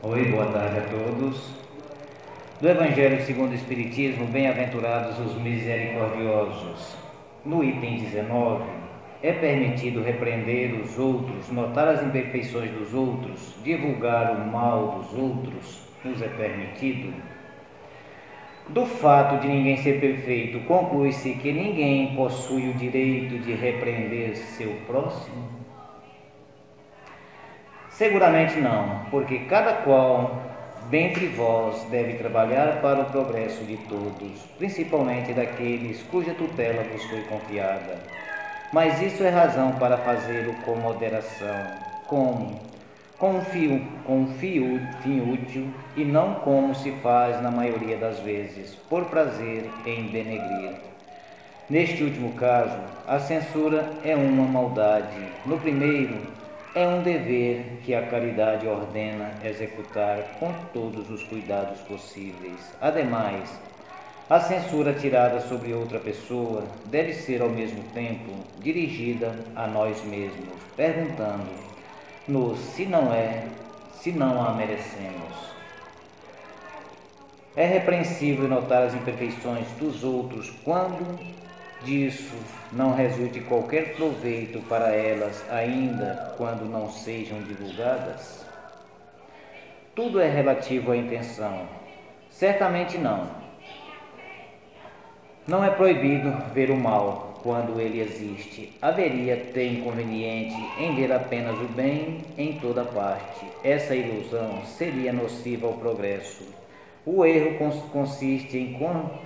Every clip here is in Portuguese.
Oi, boa tarde a todos. Do Evangelho segundo o Espiritismo, bem-aventurados os misericordiosos. No item 19, é permitido repreender os outros, notar as imperfeições dos outros, divulgar o mal dos outros, nos é permitido? Do fato de ninguém ser perfeito, conclui-se que ninguém possui o direito de repreender seu próximo? Seguramente não, porque cada qual dentre vós deve trabalhar para o progresso de todos, principalmente daqueles cuja tutela vos foi confiada. Mas isso é razão para fazê-lo com moderação, com um fim útil, e não como se faz na maioria das vezes, por prazer em denegrir. Neste último caso, a censura é uma maldade. No primeiro, é um dever que a caridade ordena executar com todos os cuidados possíveis. Ademais, a censura tirada sobre outra pessoa deve ser ao mesmo tempo dirigida a nós mesmos, perguntando-nos se não a merecemos. É repreensível notar as imperfeições dos outros quando disso não resulte qualquer proveito para elas, ainda quando não sejam divulgadas? Tudo é relativo à intenção. Certamente não. Não é proibido ver o mal quando ele existe. Haveria ter inconveniente em ver apenas o bem em toda parte. Essa ilusão seria nociva ao progresso. O erro consiste em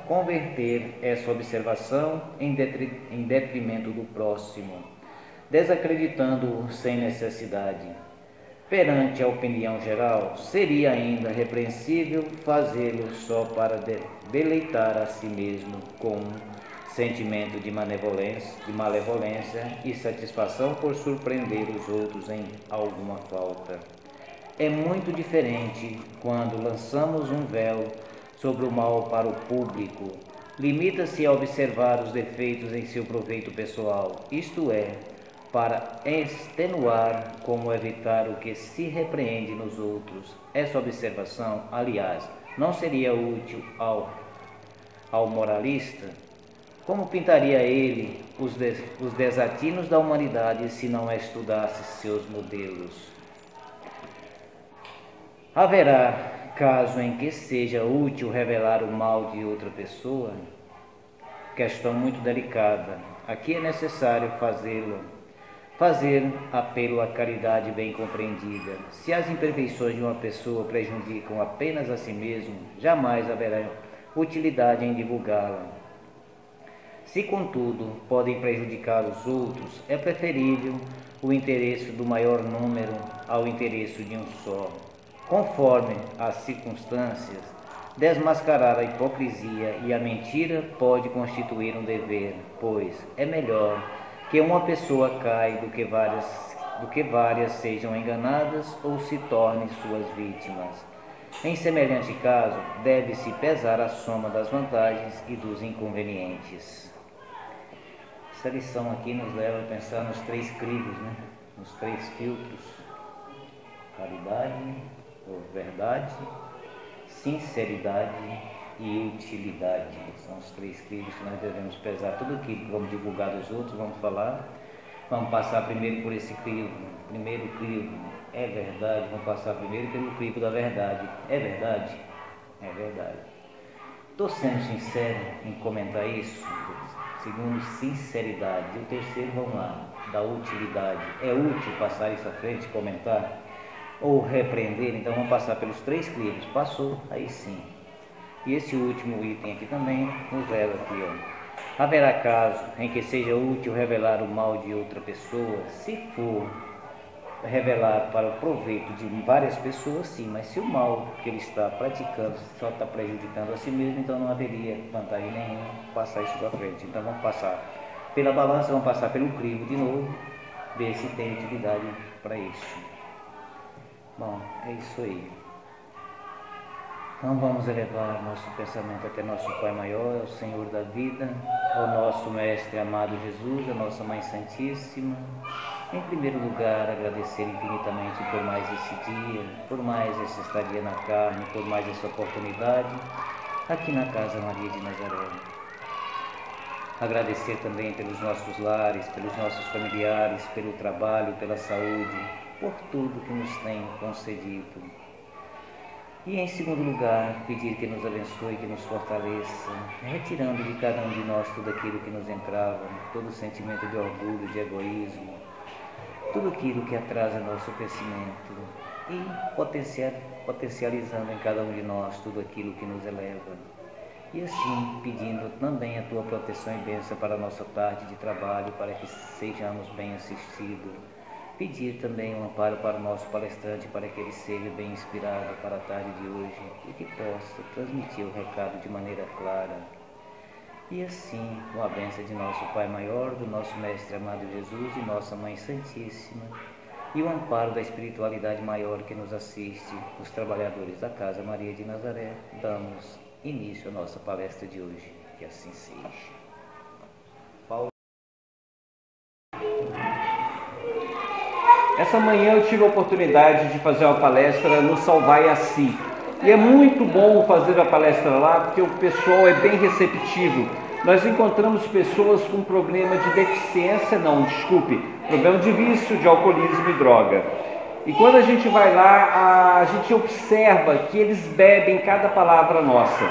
converter essa observação em detrimento do próximo, desacreditando-o sem necessidade. Perante a opinião geral, seria ainda repreensível fazê-lo só para deleitar a si mesmo com um sentimento de malevolência e satisfação por surpreender os outros em alguma falta. É muito diferente quando lançamos um véu sobre o mal para o público. Limita-se a observar os defeitos em seu proveito pessoal, isto é, para extenuar como evitar o que se repreende nos outros. Essa observação, aliás, não seria útil ao moralista? Como pintaria ele os desatinos da humanidade se não estudasse seus modelos? Haverá caso em que seja útil revelar o mal de outra pessoa? Questão muito delicada. Aqui é necessário fazer apelo à caridade bem compreendida. Se as imperfeições de uma pessoa prejudicam apenas a si mesmo, jamais haverá utilidade em divulgá-la. Se, contudo, podem prejudicar os outros, é preferível o interesse do maior número ao interesse de um só. Conforme as circunstâncias, desmascarar a hipocrisia e a mentira pode constituir um dever, pois é melhor que uma pessoa caia do que várias sejam enganadas ou se tornem suas vítimas. Em semelhante caso, deve-se pesar a soma das vantagens e dos inconvenientes. Essa lição aqui nos leva a pensar nos três crivos, nos três filtros: caridade, ou verdade, sinceridade e utilidade. São os três crivos que nós devemos pesar. Tudo aquilo que vamos divulgar dos outros, vamos falar, vamos passar primeiro por esse crivo. Primeiro crivo é verdade, vamos passar primeiro pelo crivo da verdade. É verdade? É verdade. Estou sendo sincero em comentar isso. Segundo, sinceridade. E o terceiro, vamos lá, da utilidade. É útil passar isso à frente e comentar? Ou repreender? Então vamos passar pelos três crivos. Passou, aí sim. E esse último item aqui também nos leva aqui, ó. Haverá caso em que seja útil revelar o mal de outra pessoa? Se for revelar para o proveito de várias pessoas, sim, mas se o mal que ele está praticando só está prejudicando a si mesmo, então não haveria vantagem nenhuma passar isso para frente. Então vamos passar pela balança, vamos passar pelo crivo de novo, ver se tem utilidade para isso. Bom, é isso aí. Então vamos elevar nosso pensamento até nosso Pai Maior, ao Senhor da vida, ao nosso Mestre amado Jesus, a nossa Mãe Santíssima. Em primeiro lugar, agradecer infinitamente por mais esse dia, por mais essa estadia na carne, por mais essa oportunidade aqui na Casa Maria de Nazaré. Agradecer também pelos nossos lares, pelos nossos familiares, pelo trabalho, pela saúde, por tudo que nos tem concedido. E em segundo lugar, pedir que nos abençoe, que nos fortaleça, retirando de cada um de nós tudo aquilo que nos entrava, todo sentimento de orgulho, de egoísmo, tudo aquilo que atrasa nosso crescimento e potencializando em cada um de nós tudo aquilo que nos eleva. E assim, pedindo também a Tua proteção e bênção para a nossa tarde de trabalho, para que sejamos bem assistidos. Pedir também um amparo para o nosso palestrante, para que ele seja bem inspirado para a tarde de hoje e que possa transmitir o recado de maneira clara. E assim, com a bênção de nosso Pai Maior, do nosso Mestre amado Jesus e nossa Mãe Santíssima, e o amparo da espiritualidade maior que nos assiste, os trabalhadores da Casa Maria de Nazaré, damos início à nossa palestra de hoje. Que assim seja. Paulo. Essa manhã eu tive a oportunidade de fazer uma palestra no Salvai a Si. E é muito bom fazer a palestra lá, porque o pessoal é bem receptivo. Nós encontramos pessoas com problema de problema de vício, de alcoolismo e droga. E quando a gente vai lá, a gente observa que eles bebem cada palavra nossa,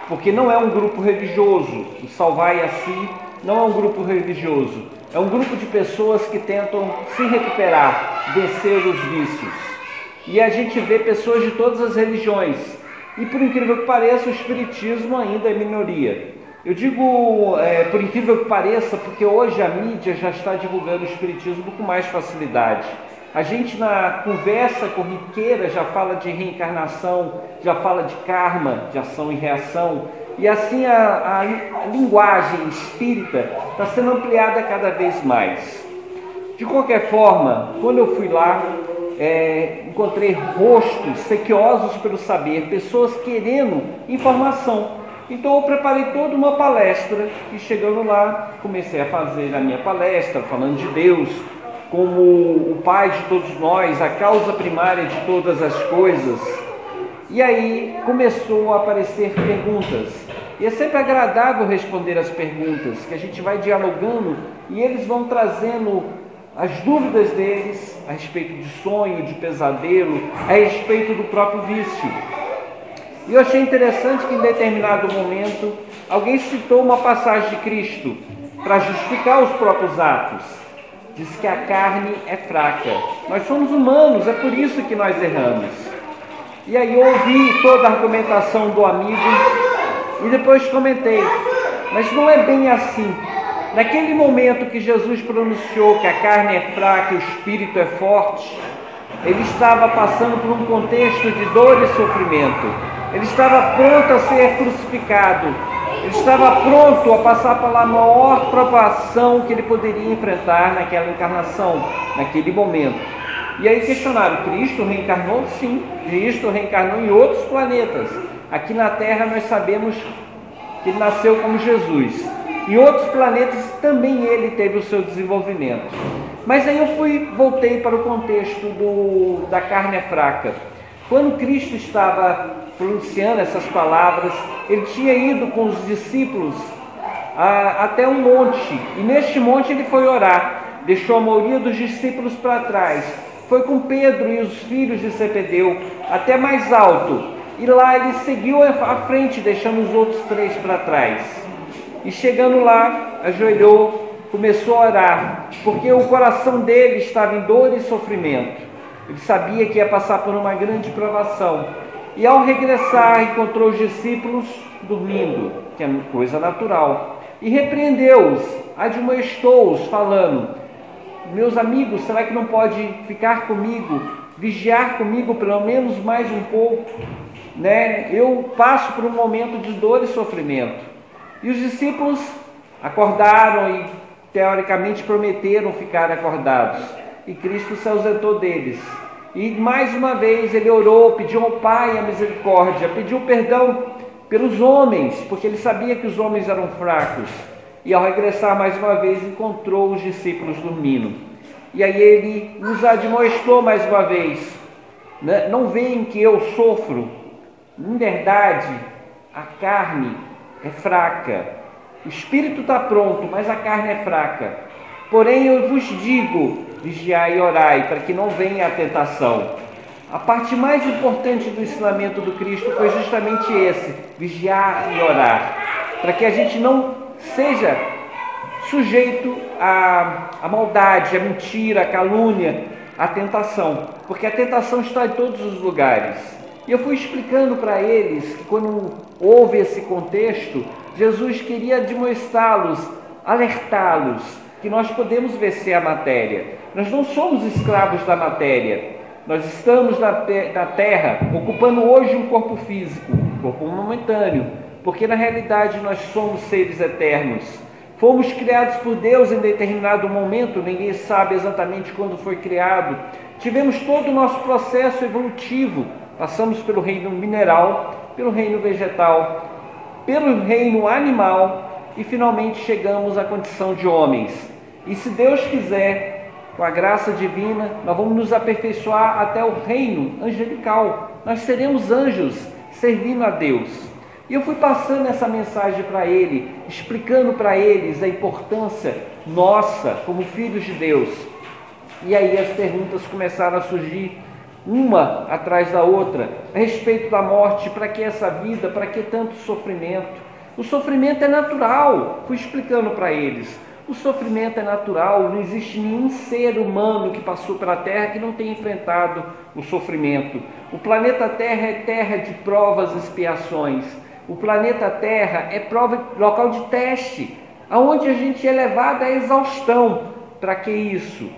porque não é um grupo religioso. O Salvai a Si não é um grupo religioso, é um grupo de pessoas que tentam se recuperar, vencer os vícios. E a gente vê pessoas de todas as religiões. E por incrível que pareça, o espiritismo ainda é minoria. Eu digo por incrível que pareça, porque hoje a mídia já está divulgando o espiritismo com mais facilidade. A gente na conversa corriqueira já fala de reencarnação, já fala de karma, de ação e reação. E assim a linguagem espírita está sendo ampliada cada vez mais. De qualquer forma, quando eu fui lá, encontrei rostos sequiosos pelo saber, pessoas querendo informação. Então eu preparei toda uma palestra e chegando lá, comecei a fazer a minha palestra, falando de Deus como o Pai de todos nós, a causa primária de todas as coisas. E aí começou a aparecer perguntas. E é sempre agradável responder as perguntas, que a gente vai dialogando e eles vão trazendo as dúvidas deles a respeito de sonho, de pesadelo, a respeito do próprio vício. E eu achei interessante que em determinado momento alguém citou uma passagem de Cristo para justificar os próprios atos. Diz que a carne é fraca. Nós somos humanos, é por isso que nós erramos. E aí eu ouvi toda a argumentação do amigo e depois comentei, mas não é bem assim. Naquele momento que Jesus pronunciou que a carne é fraca e o espírito é forte, ele estava passando por um contexto de dor e sofrimento. Ele estava pronto a ser crucificado. Ele estava pronto a passar pela maior provação que ele poderia enfrentar naquela encarnação, naquele momento. E aí questionaram, Cristo reencarnou? Sim, Cristo reencarnou em outros planetas. Aqui na Terra nós sabemos que ele nasceu como Jesus. Em outros planetas também ele teve o seu desenvolvimento. Mas aí eu voltei para o contexto da carne fraca. Quando Cristo estava pronunciando essas palavras, ele tinha ido com os discípulos até um monte. E neste monte ele foi orar. Deixou a maioria dos discípulos para trás. Foi com Pedro e os filhos de Zebedeu até mais alto. E lá ele seguiu à frente, deixando os outros 3 para trás. E chegando lá, ajoelhou, começou a orar, porque o coração dele estava em dor e sofrimento. Ele sabia que ia passar por uma grande provação. E ao regressar, encontrou os discípulos dormindo, que é coisa natural. E repreendeu-os, admoestou-os, falando, meus amigos, será que não pode ficar comigo, vigiar comigo pelo menos mais um pouco? Eu passo por um momento de dor e sofrimento. E os discípulos acordaram e, teoricamente, prometeram ficar acordados. E Cristo se ausentou deles. E, mais uma vez, ele orou, pediu ao Pai a misericórdia, pediu perdão pelos homens, porque ele sabia que os homens eram fracos. E, ao regressar mais uma vez, encontrou os discípulos dormindo. E aí ele nos admoestou mais uma vez, né? Não veem que eu sofro? Em verdade, a carne é fraca, o espírito está pronto, mas a carne é fraca. Porém eu vos digo, vigiai e orai, para que não venha a tentação. A parte mais importante do ensinamento do Cristo foi justamente esse, vigiar e orar, para que a gente não seja sujeito à maldade, à mentira, à calúnia, à tentação, porque a tentação está em todos os lugares. E eu fui explicando para eles que quando houve esse contexto, Jesus queria admoestá-los, alertá-los, que nós podemos vencer a matéria. Nós não somos escravos da matéria. Nós estamos na terra, ocupando hoje um corpo físico, um corpo momentâneo, porque na realidade nós somos seres eternos. Fomos criados por Deus em determinado momento, ninguém sabe exatamente quando foi criado. Tivemos todo o nosso processo evolutivo, passamos pelo reino mineral, pelo reino vegetal, pelo reino animal e finalmente chegamos à condição de homens. E se Deus quiser, com a graça divina, nós vamos nos aperfeiçoar até o reino angelical. Nós seremos anjos servindo a Deus. E eu fui passando essa mensagem para ele, explicando para eles a importância nossa como filhos de Deus. E aí as perguntas começaram a surgir, uma atrás da outra, a respeito da morte. Para que essa vida? Para que tanto sofrimento? O sofrimento é natural, fui explicando para eles. O sofrimento é natural, não existe nenhum ser humano que passou pela Terra que não tenha enfrentado o sofrimento. O planeta Terra é terra de provas e expiações. O planeta Terra é local de teste, aonde a gente é levado à exaustão. Para que isso?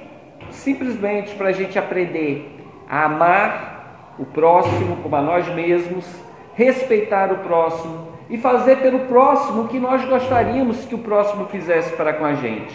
Simplesmente para a gente aprender a amar o próximo como a nós mesmos, respeitar o próximo e fazer pelo próximo o que nós gostaríamos que o próximo fizesse para com a gente.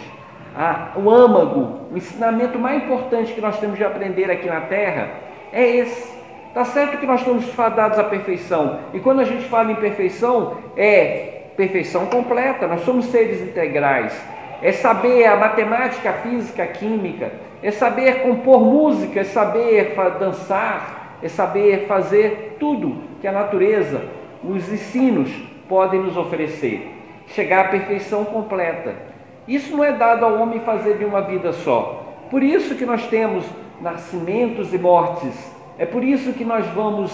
O âmago, o ensinamento mais importante que nós temos de aprender aqui na Terra é esse. Está certo que nós estamos fadados à perfeição, e quando a gente fala em perfeição, é perfeição completa, nós somos seres integrais. É saber a matemática, a física, a química, é saber compor música, é saber dançar, é saber fazer tudo que a natureza, os ensinos podem nos oferecer. Chegar à perfeição completa. Isso não é dado ao homem fazer de uma vida só. Por isso que nós temos nascimentos e mortes. É por isso que nós vamos,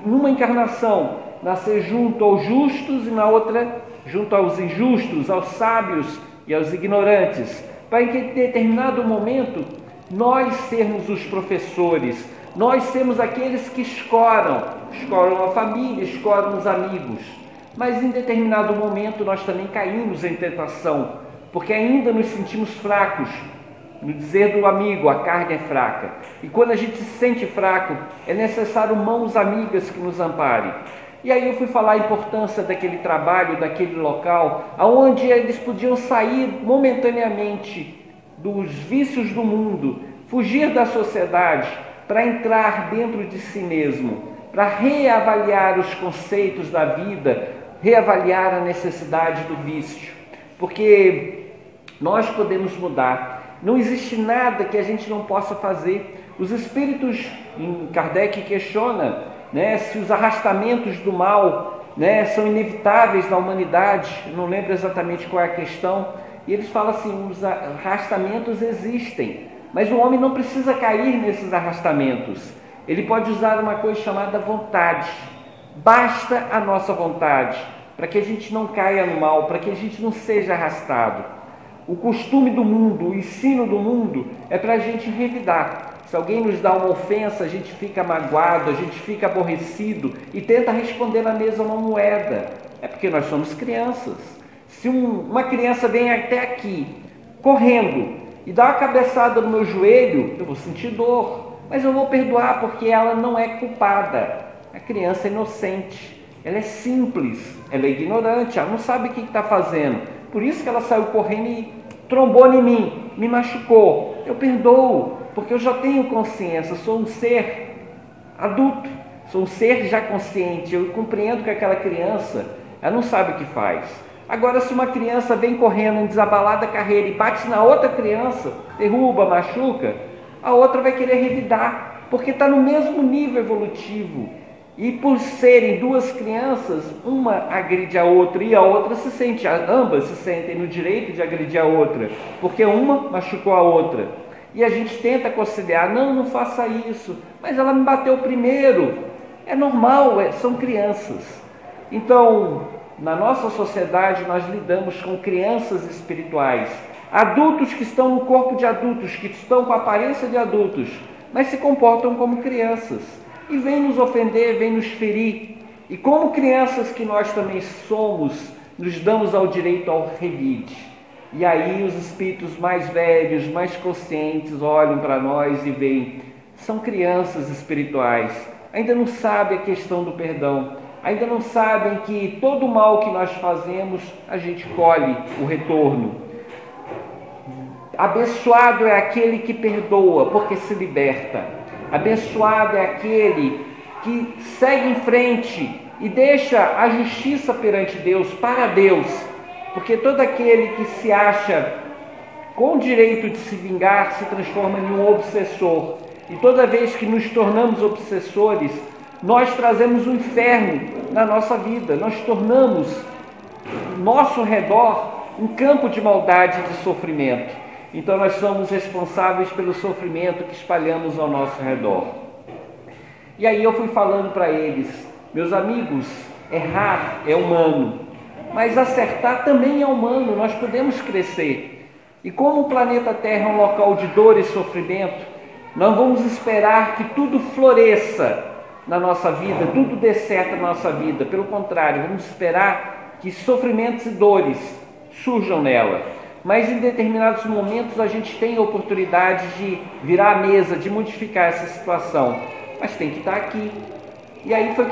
numa encarnação, nascer junto aos justos e na outra, junto aos injustos, aos sábios e aos ignorantes, para que em determinado momento nós sermos os professores, nós sermos aqueles que escoram a família, escoram os amigos. Mas em determinado momento nós também caímos em tentação, porque ainda nos sentimos fracos. No dizer do amigo, a carne é fraca. E quando a gente se sente fraco, é necessário mãos amigas que nos amparem. E aí eu fui falar a importância daquele trabalho, daquele local, onde eles podiam sair momentaneamente dos vícios do mundo, fugir da sociedade, para entrar dentro de si mesmo, para reavaliar os conceitos da vida, reavaliar a necessidade do vício. Porque nós podemos mudar. Não existe nada que a gente não possa fazer. Os espíritos, em Kardec questiona, se os arrastamentos do mal, são inevitáveis na humanidade. Não lembro exatamente qual é a questão. E eles falam assim, os arrastamentos existem, mas o homem não precisa cair nesses arrastamentos. Ele pode usar uma coisa chamada vontade. Basta a nossa vontade, para que a gente não caia no mal, para que a gente não seja arrastado. O costume do mundo, o ensino do mundo é para a gente revidar. Se alguém nos dá uma ofensa, a gente fica magoado, a gente fica aborrecido e tenta responder na mesma moeda. É porque nós somos crianças. Se uma criança vem até aqui, correndo, e dá uma cabeçada no meu joelho, eu vou sentir dor, mas eu vou perdoar porque ela não é culpada. A criança é inocente, ela é simples, ela é ignorante, ela não sabe o que está fazendo. Por isso que ela saiu correndo e trombou em mim, me machucou. Eu perdoo, porque eu já tenho consciência, sou um ser adulto, sou um ser já consciente. Eu compreendo que aquela criança, ela não sabe o que faz. Agora, se uma criança vem correndo em desabalada carreira e bate na outra criança, derruba, machuca, a outra vai querer revidar, porque está no mesmo nível evolutivo. E por serem duas crianças, uma agride a outra e a outra se sente, ambas se sentem no direito de agredir a outra, porque uma machucou a outra. E a gente tenta conciliar, não faça isso, mas ela me bateu primeiro. É normal, são crianças. Então, na nossa sociedade, nós lidamos com crianças espirituais, adultos que estão no corpo de adultos, que estão com a aparência de adultos, mas se comportam como crianças, e vêm nos ofender, vêm nos ferir. E como crianças que nós também somos, nos damos ao direito ao revide. E aí os espíritos mais velhos, mais conscientes, olham para nós e veem, são crianças espirituais, ainda não sabem a questão do perdão, ainda não sabem que todo o mal que nós fazemos, a gente colhe o retorno. Abençoado é aquele que perdoa, porque se liberta. Abençoado é aquele que segue em frente e deixa a justiça perante Deus, para Deus. Porque todo aquele que se acha com o direito de se vingar se transforma em um obsessor. E toda vez que nos tornamos obsessores, nós trazemos um inferno na nossa vida. Nós tornamos nosso redor um campo de maldade e de sofrimento. Então nós somos responsáveis pelo sofrimento que espalhamos ao nosso redor. E aí eu fui falando para eles, meus amigos, errar é humano, mas acertar também é humano, nós podemos crescer. E como o planeta Terra é um local de dor e sofrimento, não vamos esperar que tudo floresça na nossa vida, tudo dê certo na nossa vida. Pelo contrário, vamos esperar que sofrimentos e dores surjam nela. Mas em determinados momentos a gente tem a oportunidade de virar a mesa, de modificar essa situação. Mas tem que estar aqui. E aí foi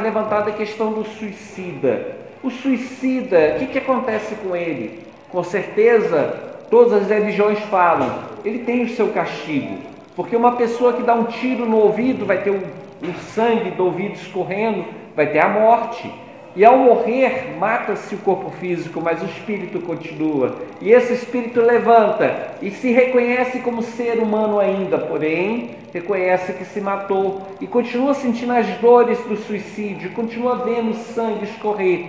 levantada a questão do suicida. O suicida, o que acontece com ele? Com certeza, todas as religiões falam, ele tem o seu castigo. Porque uma pessoa que dá um tiro no ouvido vai ter o sangue do ouvido escorrendo, vai ter a morte. E ao morrer, mata-se o corpo físico, mas o espírito continua. E esse espírito levanta e se reconhece como ser humano ainda, porém, reconhece que se matou e continua sentindo as dores do suicídio, continua vendo o sangue escorrer.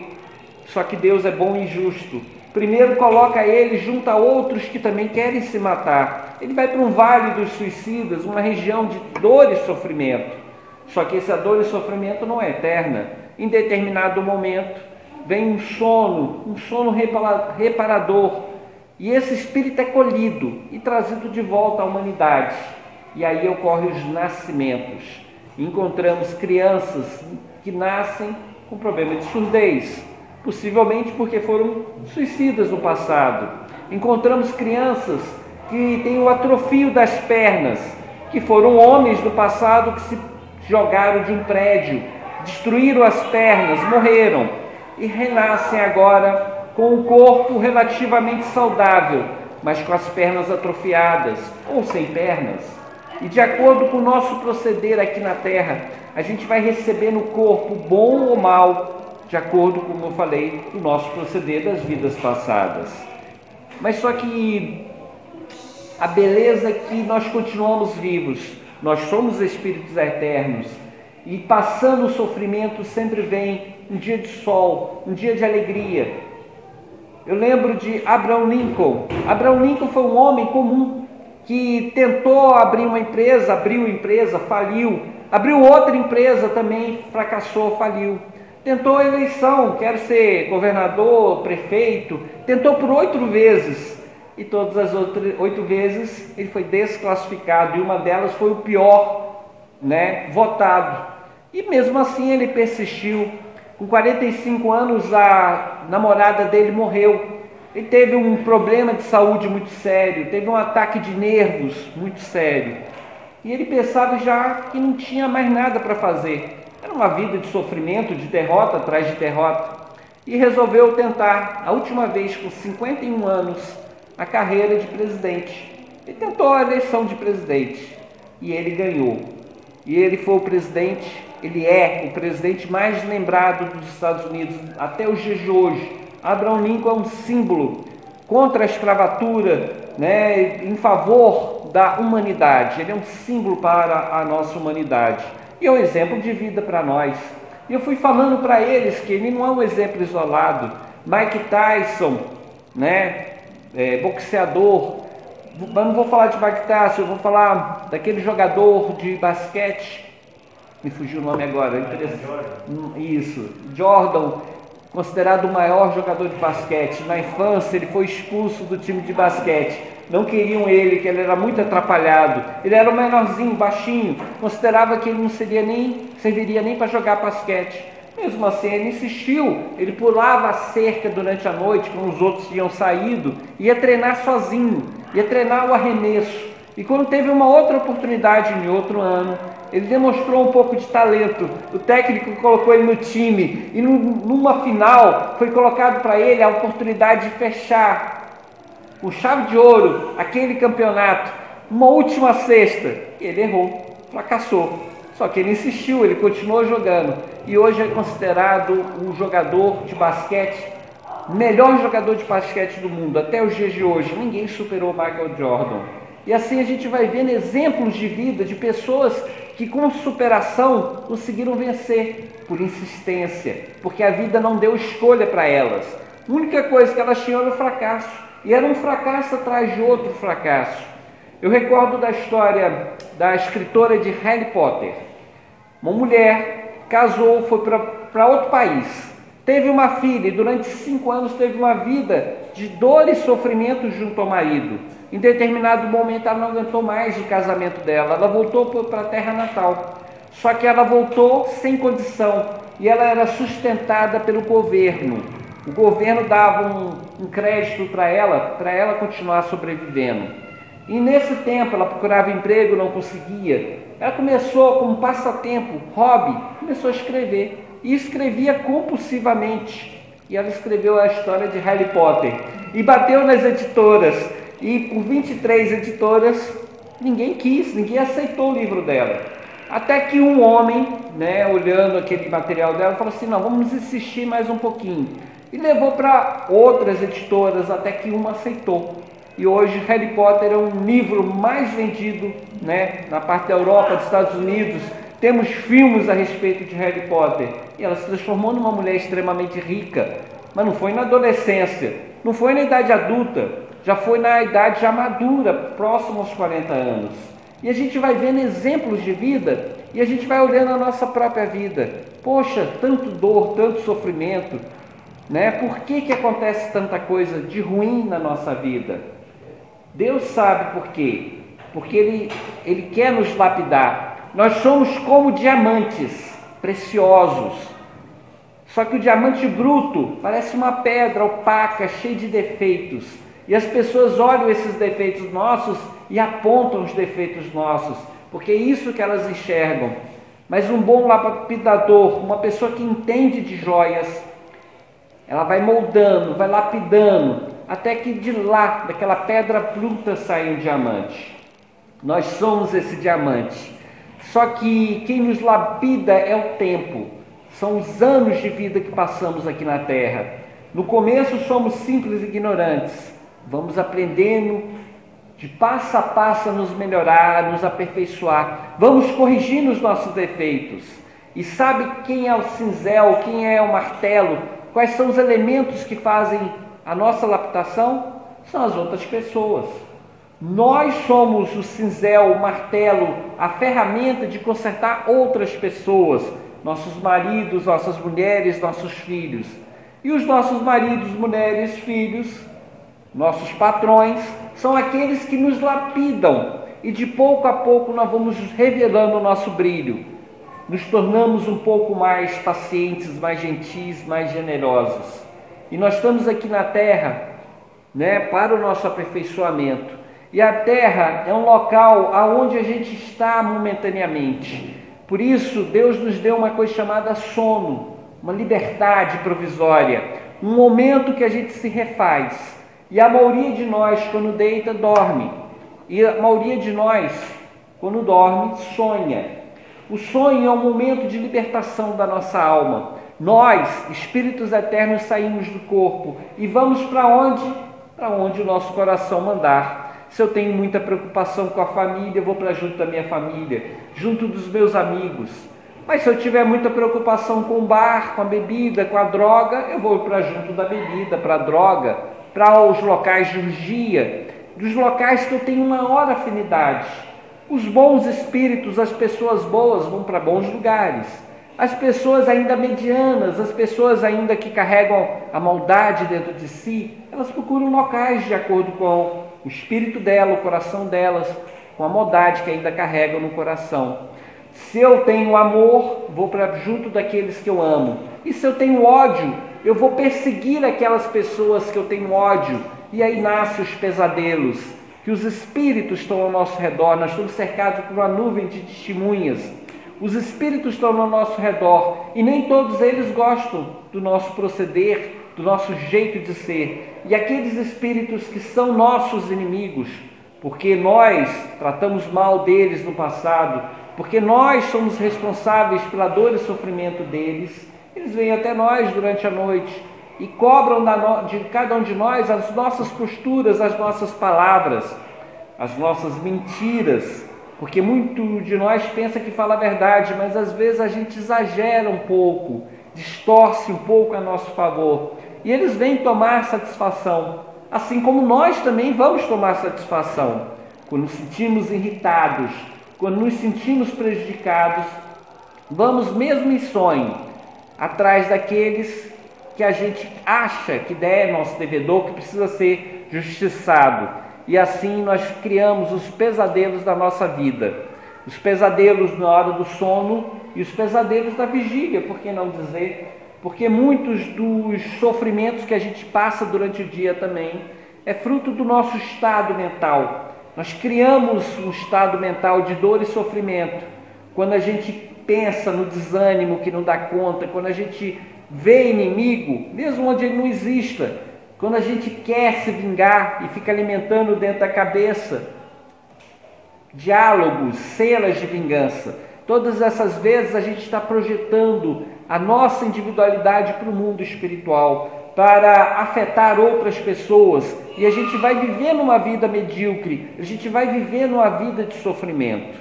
Só que Deus é bom e justo. Primeiro coloca ele junto a outros que também querem se matar. Ele vai para um vale dos suicidas, uma região de dor e sofrimento. Só que essa dor e sofrimento não é eterna. Em determinado momento, vem um sono reparador, e esse espírito é colhido e trazido de volta à humanidade. E aí ocorrem os nascimentos. Encontramos crianças que nascem com problema de surdez, possivelmente porque foram suicidas no passado. Encontramos crianças que têm o atrofio das pernas, que foram homens do passado que se jogaram de um prédio, destruíram as pernas, morreram e renascem agora com o corpo relativamente saudável, mas com as pernas atrofiadas ou sem pernas. E de acordo com o nosso proceder aqui na Terra, a gente vai receber no corpo bom ou mal, de acordo com, como eu falei, o nosso proceder das vidas passadas. Mas só que a beleza é que nós continuamos vivos, nós somos espíritos eternos. E passando o sofrimento sempre vem um dia de sol, um dia de alegria. Eu lembro de Abraham Lincoln. Abraham Lincoln foi um homem comum que tentou abrir uma empresa, abriu empresa, faliu. Abriu outra empresa também, fracassou, faliu. Tentou a eleição, quero ser governador, prefeito. Tentou por 8 vezes. E todas as outras 8 vezes ele foi desclassificado. E uma delas foi o pior, votado. E mesmo assim ele persistiu. Com 45 anos a namorada dele morreu. Ele teve um problema de saúde muito sério, teve um ataque de nervos muito sério. E ele pensava já que não tinha mais nada para fazer. Era uma vida de sofrimento, de derrota atrás de derrota. E resolveu tentar, a última vez com 51 anos, a carreira de presidente. Ele tentou a eleição de presidente e ele ganhou. E ele foi o presidente, ele é o presidente mais lembrado dos Estados Unidos até os dias de hoje. Abraham Lincoln é um símbolo contra a escravatura, né, em favor da humanidade. Ele é um símbolo para a nossa humanidade e é um exemplo de vida para nós. E eu fui falando para eles que ele não é um exemplo isolado. Mike Tyson, né, boxeador, mas não vou falar de Mike Tyson, eu vou falar daquele jogador de basquete, me fugiu o nome agora, isso, Jordan, considerado o maior jogador de basquete. Na infância ele foi expulso do time de basquete, não queriam ele, que ele era muito atrapalhado, ele era o menorzinho, baixinho, considerava que ele não serviria nem para jogar basquete. Mesmo assim ele insistiu, ele pulava a cerca durante a noite, quando os outros tinham saído, ia treinar sozinho, ia treinar o arremesso. E quando teve uma outra oportunidade em outro ano, ele demonstrou um pouco de talento. O técnico colocou ele no time e numa final foi colocado para ele a oportunidade de fechar com chave de ouro aquele campeonato, uma última cesta. E ele errou, fracassou. Só que ele insistiu, ele continuou jogando e hoje é considerado o jogador de basquete, melhor jogador de basquete do mundo. Até os dias de hoje, ninguém superou Michael Jordan. E assim a gente vai vendo exemplos de vida de pessoas que com superação conseguiram vencer por insistência, porque a vida não deu escolha para elas. A única coisa que elas tinham era o fracasso, e era um fracasso atrás de outro fracasso. Eu recordo da história da escritora de Harry Potter. Uma mulher casou, foi para outro país, teve uma filha e durante 5 anos teve uma vida de dor e sofrimento junto ao marido. Em determinado momento ela não aguentou mais o casamento dela, ela voltou para a terra natal. Só que ela voltou sem condição e ela era sustentada pelo governo. O governo dava um crédito para ela continuar sobrevivendo. E nesse tempo ela procurava emprego, não conseguia. Ela começou como passatempo, hobby, começou a escrever. E escrevia compulsivamente. E ela escreveu a história de Harry Potter. E bateu nas editoras. E por 23 editoras, ninguém quis, ninguém aceitou o livro dela. Até que um homem, né, olhando aquele material dela, falou assim, não, vamos insistir mais um pouquinho. E levou para outras editoras, até que uma aceitou. E hoje Harry Potter é um livro mais vendido, né, na parte da Europa, dos Estados Unidos. Temos filmes a respeito de Harry Potter. E ela se transformou numa mulher extremamente rica. Mas não foi na adolescência, não foi na idade adulta, já foi na idade já madura, próximo aos 40 anos. E a gente vai vendo exemplos de vida e a gente vai olhando a nossa própria vida. Poxa, tanto dor, tanto sofrimento, né? Por que acontece tanta coisa de ruim na nossa vida? Deus sabe por quê. Porque Ele quer nos lapidar. Nós somos como diamantes preciosos. Só que o diamante bruto parece uma pedra opaca, cheia de defeitos. E as pessoas olham esses defeitos nossos e apontam os defeitos nossos, porque é isso que elas enxergam. Mas um bom lapidador, uma pessoa que entende de joias, ela vai moldando, vai lapidando, até que de lá, daquela pedra bruta, sai um diamante. Nós somos esse diamante. Só que quem nos lapida é o tempo. São os anos de vida que passamos aqui na Terra. No começo somos simples e ignorantes. Vamos aprendendo de passo a passo a nos melhorar, a nos aperfeiçoar. Vamos corrigindo os nossos defeitos. E sabe quem é o cinzel, quem é o martelo? Quais são os elementos que fazem a nossa lapidação? São as outras pessoas. Nós somos o cinzel, o martelo, a ferramenta de consertar outras pessoas. Nossos maridos, nossas mulheres, nossos filhos. E os nossos maridos, mulheres, filhos, nossos patrões, são aqueles que nos lapidam e de pouco a pouco nós vamos revelando o nosso brilho. Nos tornamos um pouco mais pacientes, mais gentis, mais generosos. E nós estamos aqui na Terra, né, para o nosso aperfeiçoamento. E a Terra é um local aonde a gente está momentaneamente. Por isso, Deus nos deu uma coisa chamada sono, uma liberdade provisória, um momento que a gente se refaz. E a maioria de nós, quando deita, dorme. E a maioria de nós, quando dorme, sonha. O sonho é um momento de libertação da nossa alma. Nós, espíritos eternos, saímos do corpo e vamos para onde? Para onde o nosso coração mandar. Se eu tenho muita preocupação com a família, eu vou para junto da minha família, junto dos meus amigos. Mas se eu tiver muita preocupação com o bar, com a bebida, com a droga, eu vou para junto da bebida, para a droga, para os locais de orgia, dos locais que eu tenho maior afinidade. Os bons espíritos, as pessoas boas vão para bons lugares. As pessoas ainda medianas, as pessoas ainda que carregam a maldade dentro de si, elas procuram locais de acordo com o espírito dela, o coração delas, com a maldade que ainda carregam no coração. Se eu tenho amor, vou para junto daqueles que eu amo. E se eu tenho ódio, eu vou perseguir aquelas pessoas que eu tenho ódio. E aí nascem os pesadelos, que os espíritos estão ao nosso redor. Nós estamos cercados por uma nuvem de testemunhas. Os espíritos estão ao nosso redor e nem todos eles gostam do nosso proceder, do nosso jeito de ser. E aqueles espíritos que são nossos inimigos, porque nós tratamos mal deles no passado, porque nós somos responsáveis pela dor e sofrimento deles, eles vêm até nós durante a noite e cobram de cada um de nós as nossas posturas, as nossas palavras, as nossas mentiras, porque muito de nós pensa que fala a verdade, mas às vezes a gente exagera um pouco, distorce um pouco a nosso favor, e eles vêm tomar satisfação, assim como nós também vamos tomar satisfação, quando nos sentimos irritados, quando nos sentimos prejudicados, vamos mesmo em sonho, atrás daqueles que a gente acha que é nosso devedor, que precisa ser justiçado. E assim nós criamos os pesadelos da nossa vida. Os pesadelos na hora do sono e os pesadelos da vigília, por que não dizer? Porque muitos dos sofrimentos que a gente passa durante o dia também é fruto do nosso estado mental. Nós criamos um estado mental de dor e sofrimento. Quando a gente pensa no desânimo que não dá conta, quando a gente vê inimigo, mesmo onde ele não exista, quando a gente quer se vingar e fica alimentando dentro da cabeça diálogos, cenas de vingança, todas essas vezes a gente está projetando a nossa individualidade para o mundo espiritual, para afetar outras pessoas, e a gente vai vivendo uma vida medíocre, a gente vai vivendo uma vida de sofrimento.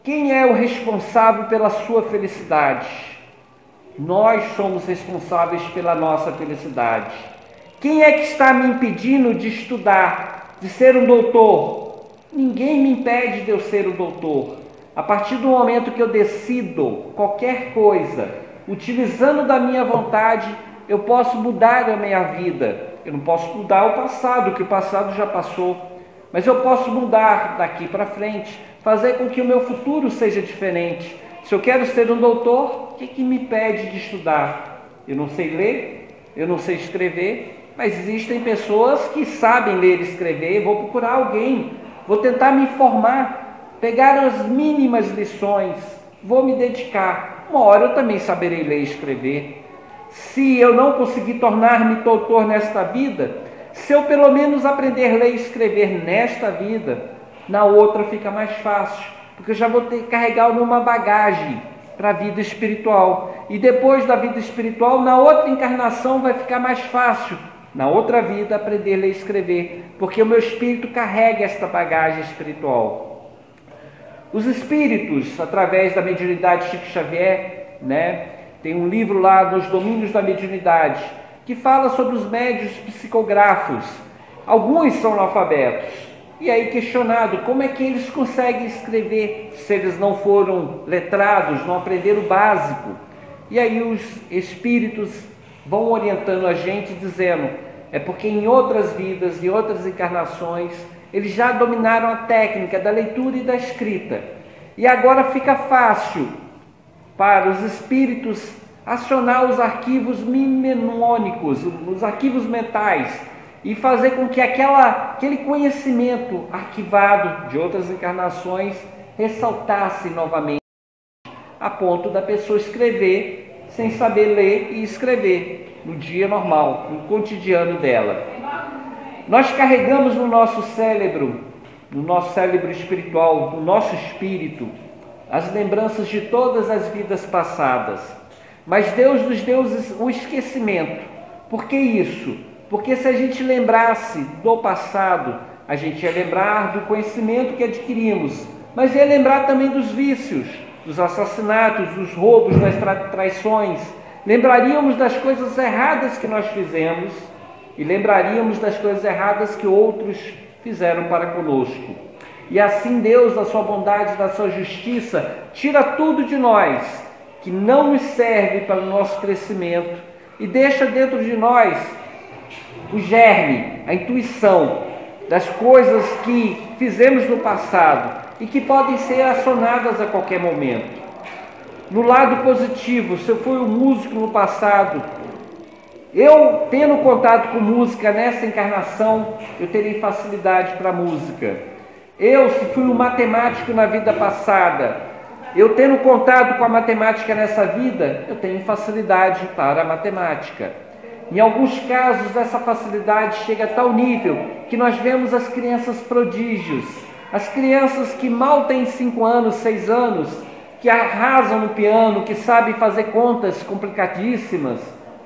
Quem é o responsável pela sua felicidade? Nós somos responsáveis pela nossa felicidade. Quem é que está me impedindo de estudar, de ser um doutor? Ninguém me impede de eu ser um doutor. A partir do momento que eu decido qualquer coisa, utilizando da minha vontade, eu posso mudar a minha vida. Eu não posso mudar o passado, que o passado já passou, mas eu posso mudar daqui para frente, fazer com que o meu futuro seja diferente. Se eu quero ser um doutor, o que me impede de estudar? Eu não sei ler, eu não sei escrever, mas existem pessoas que sabem ler e escrever. Vou procurar alguém, vou tentar me informar, pegar as mínimas lições, vou me dedicar. Uma hora eu também saberei ler e escrever. Se eu não conseguir tornar-me doutor nesta vida, se eu pelo menos aprender a ler e escrever nesta vida, na outra fica mais fácil, porque eu já vou ter que carregar uma bagagem para a vida espiritual. E depois da vida espiritual, na outra encarnação vai ficar mais fácil, na outra vida, aprender a ler e escrever, porque o meu espírito carrega esta bagagem espiritual. Os espíritos, através da mediunidade Chico Xavier, tem um livro lá nos Domínios da Mediunidade, que fala sobre os médiuns psicógrafos. Alguns são analfabetos. E aí questionado, como é que eles conseguem escrever se eles não foram letrados, não aprenderam o básico? E aí os espíritos vão orientando a gente, dizendo, é porque em outras vidas, em outras encarnações, eles já dominaram a técnica da leitura e da escrita. E agora fica fácil para os espíritos acionar os arquivos mnemônicos, os arquivos mentais, e fazer com que aquele conhecimento arquivado de outras encarnações ressaltasse novamente, a ponto da pessoa escrever sem saber ler e escrever no dia normal, no cotidiano dela. Nós carregamos no nosso cérebro espiritual, no nosso espírito, as lembranças de todas as vidas passadas. Mas Deus nos deu o esquecimento. Por que isso? Porque se a gente lembrasse do passado, a gente ia lembrar do conhecimento que adquirimos, mas ia lembrar também dos vícios, dos assassinatos, dos roubos, das traições. Lembraríamos das coisas erradas que nós fizemos e lembraríamos das coisas erradas que outros fizeram para conosco. E assim Deus, na sua bondade, na sua justiça, tira tudo de nós que não nos serve para o nosso crescimento e deixa dentro de nós o germe, a intuição das coisas que fizemos no passado e que podem ser acionadas a qualquer momento. No lado positivo, se eu fui um músico no passado, eu tendo contato com música nessa encarnação, eu terei facilidade para a música. Eu, se fui um matemático na vida passada, eu tendo contato com a matemática nessa vida, eu tenho facilidade para a matemática. Em alguns casos, essa facilidade chega a tal nível que nós vemos as crianças prodígios, as crianças que mal têm 5 anos, 6 anos, que arrasam no piano, que sabem fazer contas complicadíssimas,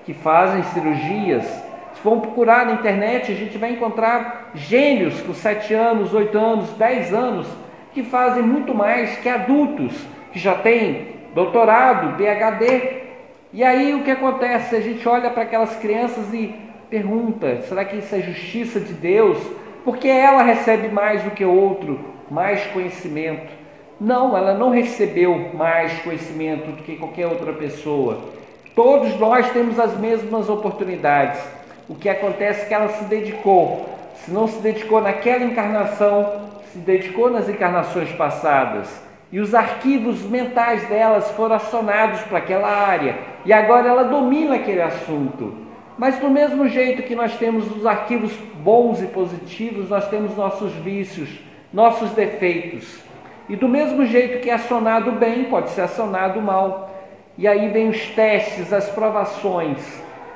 que fazem cirurgias. Se for procurar na internet, a gente vai encontrar gênios com 7 anos, 8 anos, 10 anos, que fazem muito mais que adultos, que já têm doutorado, PhD. E aí o que acontece? A gente olha para aquelas crianças e pergunta, será que isso é justiça de Deus? Porque ela recebe mais do que o outro, mais conhecimento. Não, ela não recebeu mais conhecimento do que qualquer outra pessoa. Todos nós temos as mesmas oportunidades. O que acontece é que ela se dedicou. Se não se dedicou naquela encarnação, se dedicou nas encarnações passadas. E os arquivos mentais delas foram acionados para aquela área. E agora ela domina aquele assunto. Mas do mesmo jeito que nós temos os arquivos bons e positivos, nós temos nossos vícios, nossos defeitos. E do mesmo jeito que é acionado o bem, pode ser acionado o mal. E aí vem os testes, as provações.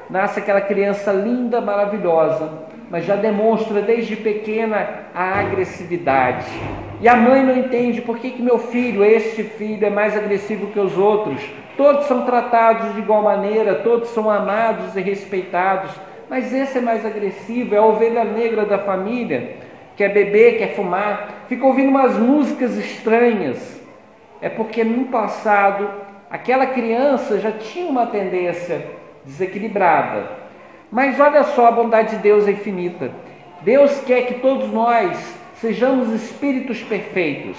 Nasce aquela criança linda, maravilhosa, mas já demonstra desde pequena a agressividade. E a mãe não entende por que meu filho, este filho, é mais agressivo que os outros. Todos são tratados de igual maneira, todos são amados e respeitados, mas esse é mais agressivo, é a ovelha negra da família, quer beber, quer fumar, fica ouvindo umas músicas estranhas. É porque no passado, aquela criança já tinha uma tendência desequilibrada. Mas olha só, a bondade de Deus é infinita. Deus quer que todos nós sejamos espíritos perfeitos.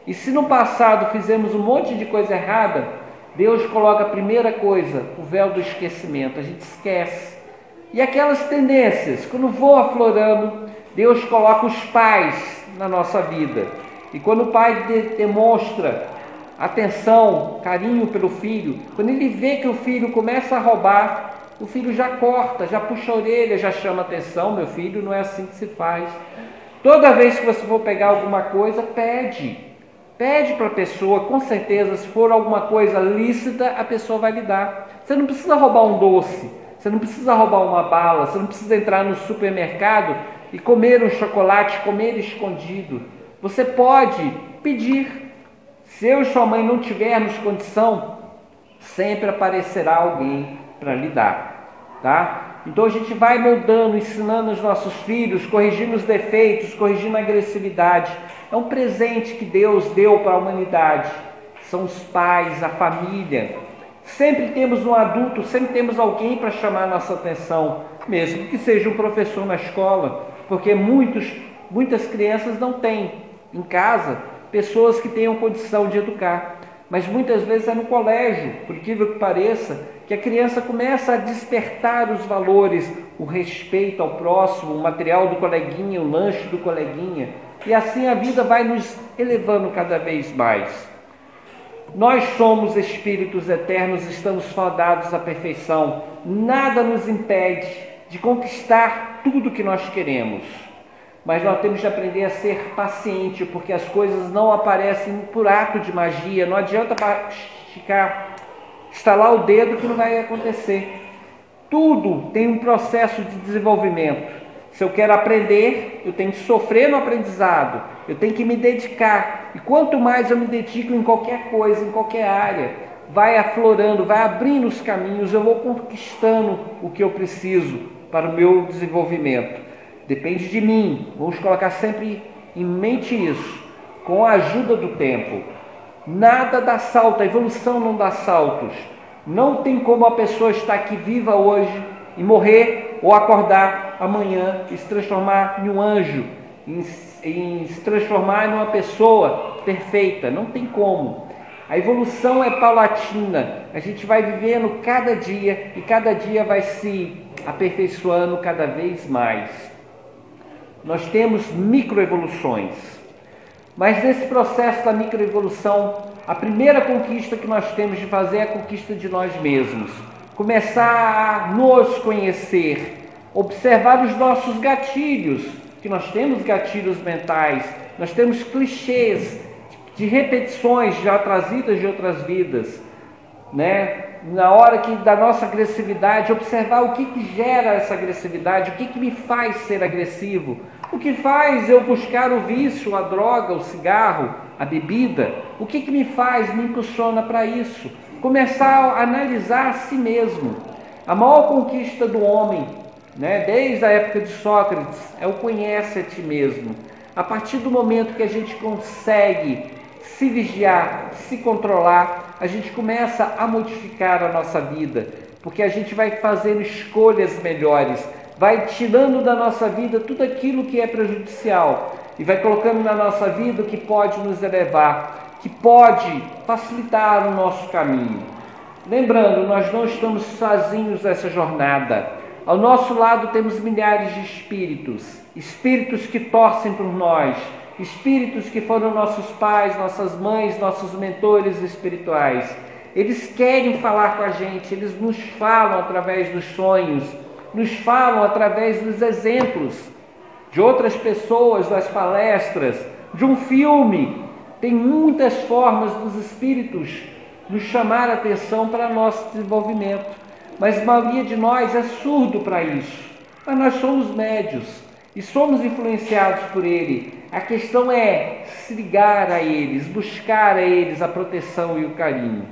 E se no passado fizemos um monte de coisa errada, Deus coloca a primeira coisa, o véu do esquecimento. A gente esquece. E aquelas tendências, quando vão aflorando, Deus coloca os pais na nossa vida. E quando o pai demonstra atenção, carinho pelo filho, quando ele vê que o filho começa a roubar, o filho já corta, já puxa a orelha, já chama atenção. Meu filho, não é assim que se faz. Toda vez que você for pegar alguma coisa, pede para a pessoa. Com certeza, se for alguma coisa lícita, a pessoa vai lhe dar. Você não precisa roubar um doce, você não precisa roubar uma bala, você não precisa entrar no supermercado e comer um chocolate, comer escondido. Você pode pedir. Se eu e sua mãe não tivermos condição, sempre aparecerá alguém para lhe dar, tá? Então a gente vai moldando, ensinando os nossos filhos, corrigindo os defeitos, corrigindo a agressividade. É um presente que Deus deu para a humanidade. São os pais, a família. Sempre temos um adulto, sempre temos alguém para chamar a nossa atenção, mesmo que seja um professor na escola, porque muitas crianças não têm em casa pessoas que tenham condição de educar. Mas muitas vezes é no colégio, por incrível que pareça, que a criança começa a despertar os valores, o respeito ao próximo, o material do coleguinha, o lanche do coleguinha. E assim a vida vai nos elevando cada vez mais. Nós somos espíritos eternos, estamos fadados à perfeição. Nada nos impede de conquistar tudo que nós queremos. Mas nós temos de aprender a ser paciente, porque as coisas não aparecem por ato de magia. Não adianta estalar o dedo que não vai acontecer. Tudo tem um processo de desenvolvimento. Se eu quero aprender, eu tenho que sofrer no aprendizado, eu tenho que me dedicar. E quanto mais eu me dedico em qualquer coisa, em qualquer área, vai aflorando, vai abrindo os caminhos, eu vou conquistando o que eu preciso para o meu desenvolvimento. Depende de mim, vamos colocar sempre em mente isso, com a ajuda do tempo. Nada dá salto, a evolução não dá saltos. Não tem como a pessoa estar aqui viva hoje e morrer ou acordar amanhã e se transformar em um anjo, em se transformar em uma pessoa perfeita. Não tem como. A evolução é paulatina. A gente vai vivendo cada dia e cada dia vai se aperfeiçoando cada vez mais. Nós temos microevoluções. Mas nesse processo da microevolução, a primeira conquista que nós temos de fazer é a conquista de nós mesmos. Começar a nos conhecer, observar os nossos gatilhos, que nós temos gatilhos mentais, nós temos clichês de repetições já trazidas de outras vidas, né? Na hora da nossa agressividade, observar o que gera essa agressividade, o que me faz ser agressivo, o que faz eu buscar o vício, a droga, o cigarro, a bebida, o que me faz, me impulsiona para isso. Começar a analisar a si mesmo. A maior conquista do homem, né, desde a época de Sócrates, é o conhece a ti mesmo. A partir do momento que a gente consegue se vigiar, se controlar, a gente começa a modificar a nossa vida, porque a gente vai fazendo escolhas melhores, vai tirando da nossa vida tudo aquilo que é prejudicial e vai colocando na nossa vida o que pode nos elevar, que pode facilitar o nosso caminho. Lembrando, nós não estamos sozinhos nessa jornada. Ao nosso lado temos milhares de espíritos, espíritos que torcem por nós, espíritos que foram nossos pais, nossas mães, nossos mentores espirituais. Eles querem falar com a gente, eles nos falam através dos sonhos, nos falam através dos exemplos de outras pessoas, das palestras, de um filme. Tem muitas formas dos espíritos nos chamar a atenção para nosso desenvolvimento, mas a maioria de nós é surdo para isso. Mas nós somos médios e somos influenciados por ele. A questão é se ligar a eles, buscar a eles a proteção e o carinho.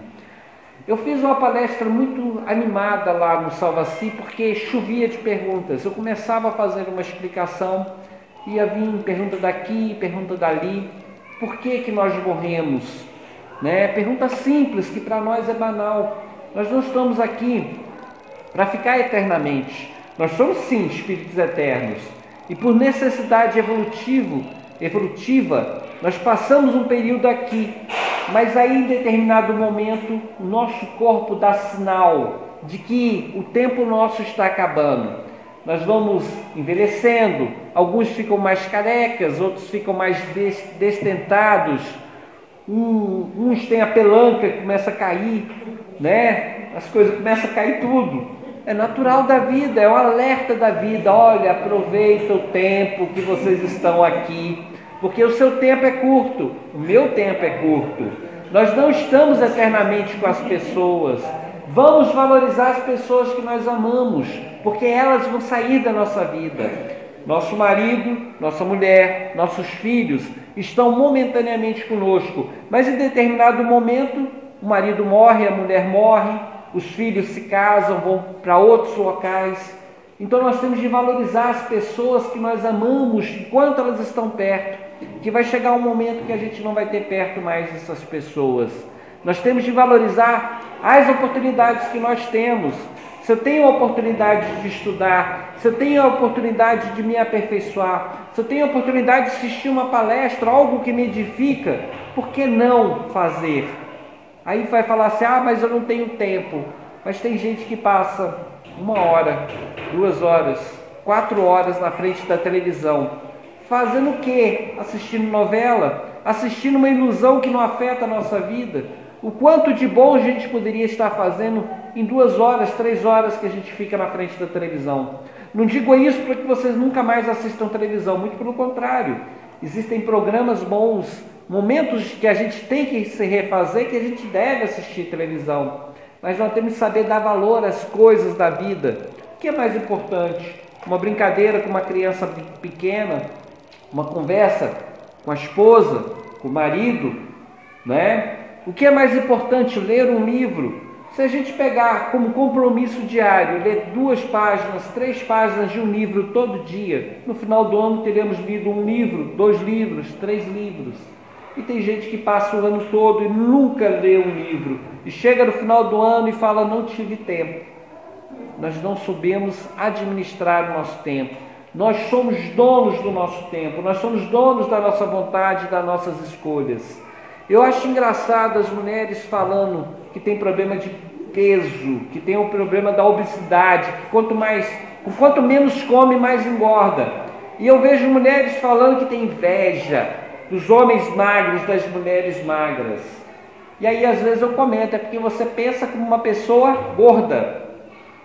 Eu fiz uma palestra muito animada lá no Salvaci, porque chovia de perguntas. Eu começava a fazer uma explicação, ia vir pergunta daqui, pergunta dali. Por que nós morremos? Né? Pergunta simples, que para nós é banal. Nós não estamos aqui para ficar eternamente. Nós somos sim espíritos eternos. E por necessidade evolutiva, nós passamos um período aqui, mas aí em determinado momento o nosso corpo dá sinal de que o tempo nosso está acabando. Nós vamos envelhecendo, alguns ficam mais carecas, outros ficam mais destentados, uns têm a pelanca que começa a cair, né? As coisas começam a cair tudo. É natural da vida, é um alerta da vida. Olha, aproveita o tempo que vocês estão aqui, porque o seu tempo é curto, o meu tempo é curto. Nós não estamos eternamente com as pessoas. Vamos valorizar as pessoas que nós amamos, porque elas vão sair da nossa vida. Nosso marido, nossa mulher, nossos filhos estão momentaneamente conosco, mas em determinado momento o marido morre, a mulher morre, os filhos se casam, vão para outros locais. Então nós temos de valorizar as pessoas que nós amamos enquanto elas estão perto, que vai chegar um momento que a gente não vai ter perto mais essas pessoas. Nós temos de valorizar as oportunidades que nós temos. Se eu tenho a oportunidade de estudar, se eu tenho a oportunidade de me aperfeiçoar, se eu tenho a oportunidade de assistir uma palestra, algo que me edifica, por que não fazer? Aí vai falar assim, mas eu não tenho tempo. Mas tem gente que passa 1 hora, 2 horas, 4 horas na frente da televisão. Fazendo o quê? Assistindo novela? Assistindo uma ilusão que não afeta a nossa vida? O quanto de bom a gente poderia estar fazendo em 2 horas, 3 horas que a gente fica na frente da televisão. Não digo isso para que vocês nunca mais assistam televisão, muito pelo contrário. Existem programas bons, momentos que a gente tem que se refazer, que a gente deve assistir televisão. Mas nós temos que saber dar valor às coisas da vida. O que é mais importante? uma brincadeira com uma criança pequena, uma conversa com a esposa, com o marido, né? O que é mais importante? Ler um livro. Se a gente pegar como compromisso diário, ler 2 páginas, 3 páginas de um livro todo dia, no final do ano teremos lido um livro, 2 livros, 3 livros. E tem gente que passa o ano todo e nunca lê um livro. E chega no final do ano e fala, não tive tempo. Nós não soubemos administrar o nosso tempo. Nós somos donos do nosso tempo. Nós somos donos da nossa vontade, das nossas escolhas. Eu acho engraçado as mulheres falando que tem problema de peso, que tem o problema da obesidade, que quanto menos come, mais engorda. E eu vejo mulheres falando que tem inveja dos homens magros, das mulheres magras. E aí às vezes eu comento, é porque você pensa como uma pessoa gorda.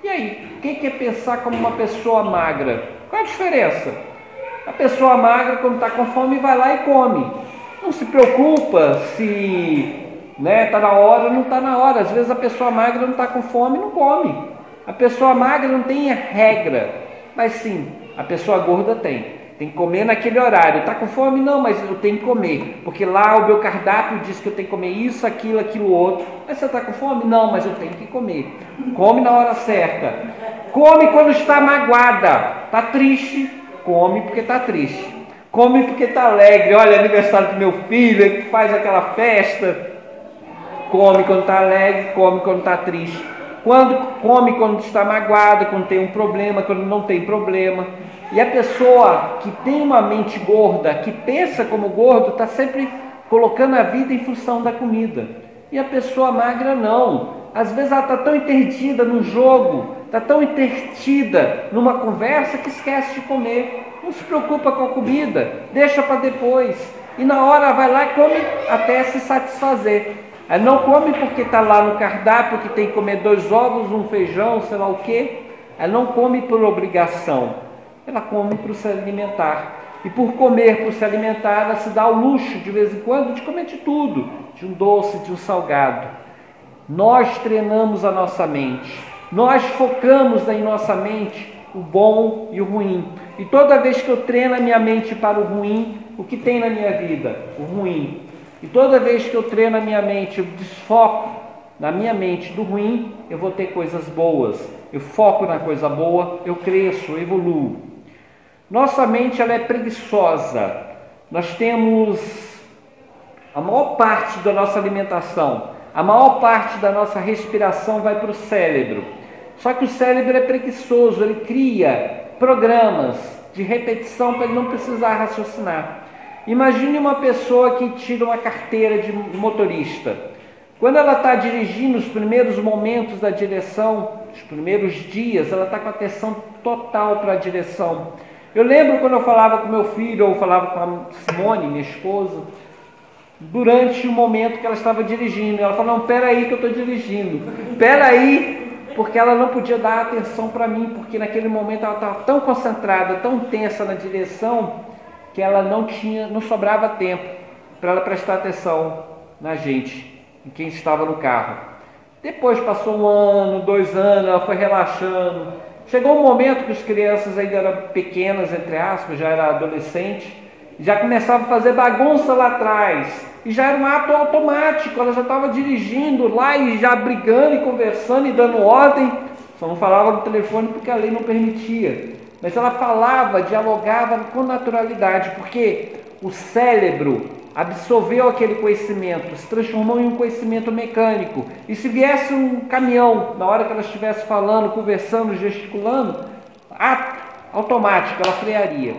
E aí, quem quer pensar como uma pessoa magra? Qual a diferença? A pessoa magra, quando está com fome, vai lá e come. Não se preocupa se está na hora ou não está na hora. Às vezes a pessoa magra não está com fome e não come. A pessoa magra não tem regra. Mas sim, a pessoa gorda tem. Tem que comer naquele horário. Está com fome? Não, mas eu tenho que comer. Porque lá o meu cardápio diz que eu tenho que comer isso, aquilo, outro. Mas você está com fome? Não, mas eu tenho que comer. Come na hora certa. Come quando está magoada. Está triste? Come porque está triste. Come porque está alegre. Olha, aniversário do meu filho, ele faz aquela festa. Come quando está alegre, come quando está triste. Come quando está magoado, quando tem um problema, quando não tem problema. E a pessoa que tem uma mente gorda, que pensa como gordo, está sempre colocando a vida em função da comida. E a pessoa magra não. Às vezes ela está tão entretida num jogo, está tão entretida numa conversa que esquece de comer. Não se preocupa com a comida, deixa para depois. E na hora vai lá e come até se satisfazer. Ela não come porque está lá no cardápio que tem que comer 2 ovos, um feijão, sei lá o quê. Ela não come por obrigação. Ela come para se alimentar. E por comer, por se alimentar, ela se dá o luxo, de vez em quando, de comer de tudo. De um doce, de um salgado. Nós treinamos a nossa mente. Nós focamos em nossa mente o bom e o ruim. E toda vez que eu treino a minha mente para o ruim, o que tem na minha vida? O ruim. E toda vez que eu treino a minha mente, eu desfoco na minha mente do ruim, eu vou ter coisas boas. Eu foco na coisa boa, eu cresço, eu evoluo. Nossa mente ela é preguiçosa. Nós temos a maior parte da nossa alimentação, a maior parte da nossa respiração vai para o cérebro. Só que o cérebro é preguiçoso, ele cria programas de repetição para ele não precisar raciocinar. Imagine uma pessoa que tira uma carteira de motorista. Quando ela está dirigindo, os primeiros momentos da direção, os primeiros dias, ela está com atenção total para a direção. Eu lembro quando eu falava com meu filho, ou falava com a Simone, minha esposa, durante o momento que ela estava dirigindo. Ela falou, não, peraí que eu estou dirigindo. Peraí, porque ela não podia dar atenção para mim, porque naquele momento ela estava tão concentrada, tão tensa na direção, que ela não sobrava tempo para ela prestar atenção na gente, em quem estava no carro. Depois passou 1 ano, 2 anos, ela foi relaxando. Chegou um momento que as crianças ainda eram pequenas, entre aspas, já era adolescente, já começavam a fazer bagunça lá atrás. E já era um ato automático, ela já estava dirigindo lá e já brigando e conversando e dando ordem. Só não falava no telefone porque a lei não permitia. Mas ela falava, dialogava com naturalidade, porque o cérebro absorveu aquele conhecimento, se transformou em um conhecimento mecânico. E se viesse um caminhão, na hora que ela estivesse falando, conversando, gesticulando, automático, ela frearia.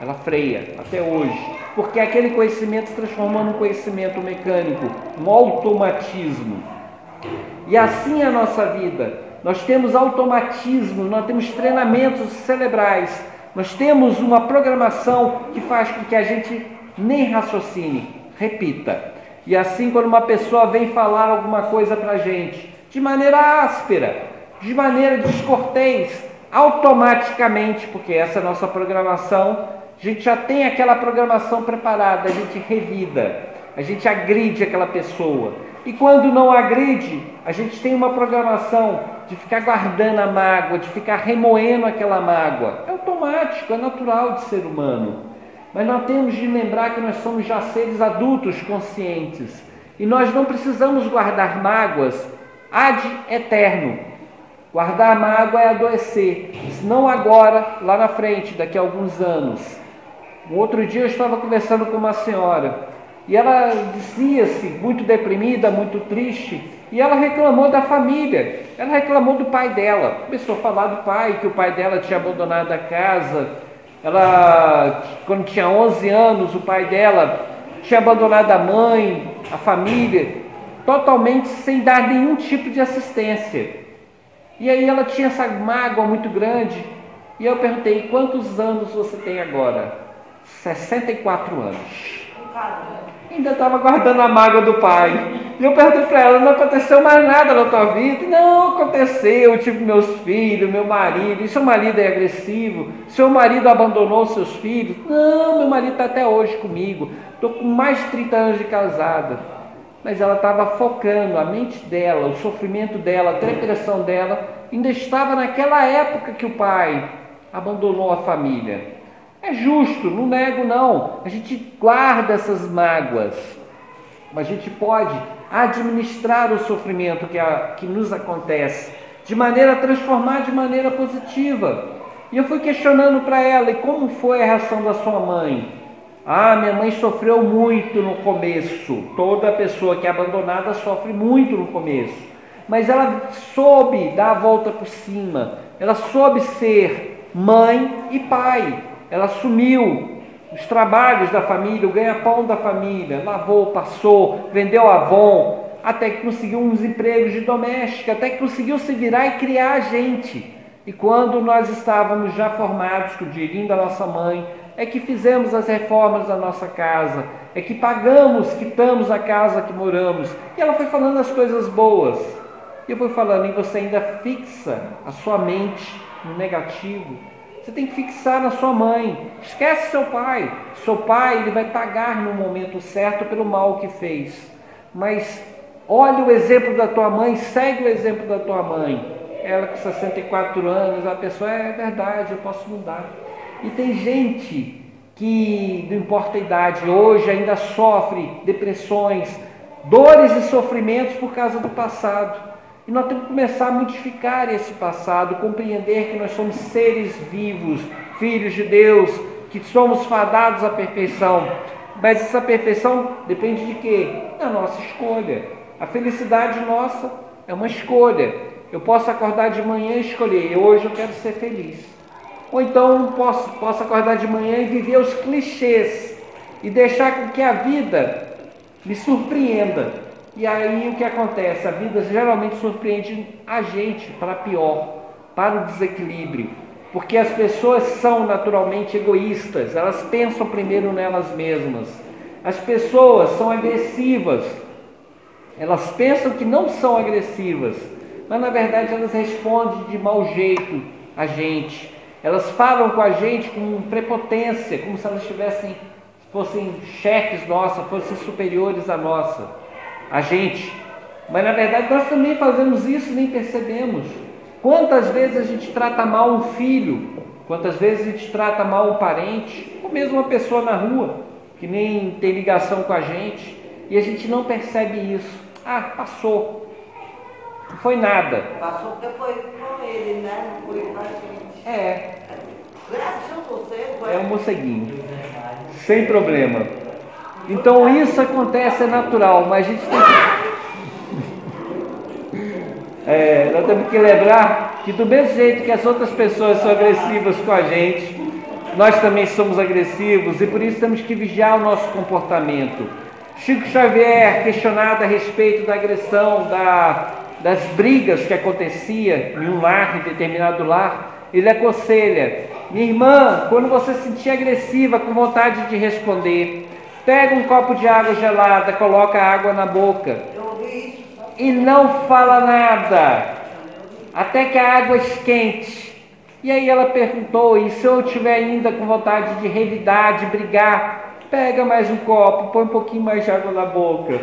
Ela freia, até hoje. Porque aquele conhecimento se transformou num conhecimento mecânico, um automatismo. E assim é a nossa vida. Nós temos automatismo, nós temos treinamentos cerebrais, nós temos uma programação que faz com que a gente nem raciocine, repita. E assim, quando uma pessoa vem falar alguma coisa para a gente, de maneira áspera, de maneira descortês, automaticamente, porque essa é a nossa programação, a gente já tem aquela programação preparada, a gente revida, a gente agride aquela pessoa. E quando não agride, a gente tem uma programação de ficar guardando a mágoa, de ficar remoendo aquela mágoa. É automático, é natural de ser humano. Mas nós temos de lembrar que nós somos já seres adultos conscientes. E nós não precisamos guardar mágoas ad eterno. Guardar mágoa é adoecer. Não agora, lá na frente, daqui a alguns anos. Um outro dia eu estava conversando com uma senhora. E ela dizia-se muito deprimida, muito triste. E ela reclamou da família. Ela reclamou do pai dela. Começou a falar do pai, que o pai dela tinha abandonado a casa. Ela, quando tinha 11 anos, o pai dela tinha abandonado a mãe, a família, totalmente sem dar nenhum tipo de assistência. E aí ela tinha essa mágoa muito grande. E eu perguntei, quantos anos você tem agora? 64 anos. Ainda estava guardando a mágoa do pai. E eu perguntei para ela, não aconteceu mais nada na tua vida? Não, aconteceu, eu tive meus filhos, meu marido. E seu marido é agressivo? Seu marido abandonou seus filhos? Não, meu marido está até hoje comigo. Estou com mais de 30 anos de casada. Mas ela estava focando, a mente dela, o sofrimento dela, a depressão dela, ainda estava naquela época que o pai abandonou a família. É justo, não nego não. A gente guarda essas mágoas. Mas a gente pode administrar o sofrimento que nos acontece, de maneira a transformar de maneira positiva. E eu fui questionando para ela, e como foi a reação da sua mãe? Ah, minha mãe sofreu muito no começo. Toda pessoa que é abandonada sofre muito no começo. Mas ela soube dar a volta por cima. Ela soube ser mãe e pai. Ela assumiu os trabalhos da família, o ganha-pão da família, lavou, passou, vendeu Avon, até que conseguiu uns empregos de doméstica, até que conseguiu se virar e criar a gente. E quando nós estávamos já formados com o dinheirinho da nossa mãe, é que fizemos as reformas da nossa casa, é que pagamos, quitamos a casa que moramos. E ela foi falando as coisas boas. E eu fui falando, e você ainda fixa a sua mente no negativo. Você tem que fixar na sua mãe. Esquece seu pai. Seu pai, ele vai pagar no momento certo pelo mal que fez. Mas olha o exemplo da tua mãe, segue o exemplo da tua mãe. Ela com 64 anos, a pessoa, é verdade, eu posso mudar. E tem gente que, não importa a idade, hoje ainda sofre depressões, dores e sofrimentos por causa do passado. E nós temos que começar a modificar esse passado, compreender que nós somos seres vivos, filhos de Deus, que somos fadados à perfeição. Mas essa perfeição depende de quê? Da nossa escolha. A felicidade nossa é uma escolha. Eu posso acordar de manhã e escolher, hoje eu quero ser feliz. Ou então posso acordar de manhã e viver os clichês e deixar com que a vida me surpreenda. E aí o que acontece? A vida geralmente surpreende a gente para pior, para o desequilíbrio. Porque as pessoas são naturalmente egoístas, elas pensam primeiro nelas mesmas. As pessoas são agressivas, elas pensam que não são agressivas, mas na verdade elas respondem de mau jeito a gente. Elas falam com a gente com prepotência, como se elas fossem chefes nossas, fossem superiores a gente. Mas na verdade nós também fazemos isso e nem percebemos. Quantas vezes a gente trata mal um filho, quantas vezes a gente trata mal um parente, ou mesmo uma pessoa na rua, que nem tem ligação com a gente, e a gente não percebe isso. Ah, passou, não foi nada. Passou porque foi com ele, né? Não foi com a gente. Graças a você. É um morceguinho, sem problema. Então isso acontece, é natural, mas a gente tem que... nós temos que lembrar que do mesmo jeito que as outras pessoas são agressivas com a gente, nós também somos agressivos e por isso temos que vigiar o nosso comportamento. Chico Xavier, questionado a respeito da agressão, das brigas que acontecia em um lar, em determinado lar, ele aconselha: minha irmã, quando você se sentir agressiva, com vontade de responder, pega um copo de água gelada, coloca a água na boca e não fala nada, até que a água esquente. E aí ela perguntou: e se eu estiver ainda com vontade de revidar, de brigar, pega mais um copo, põe um pouquinho mais de água na boca.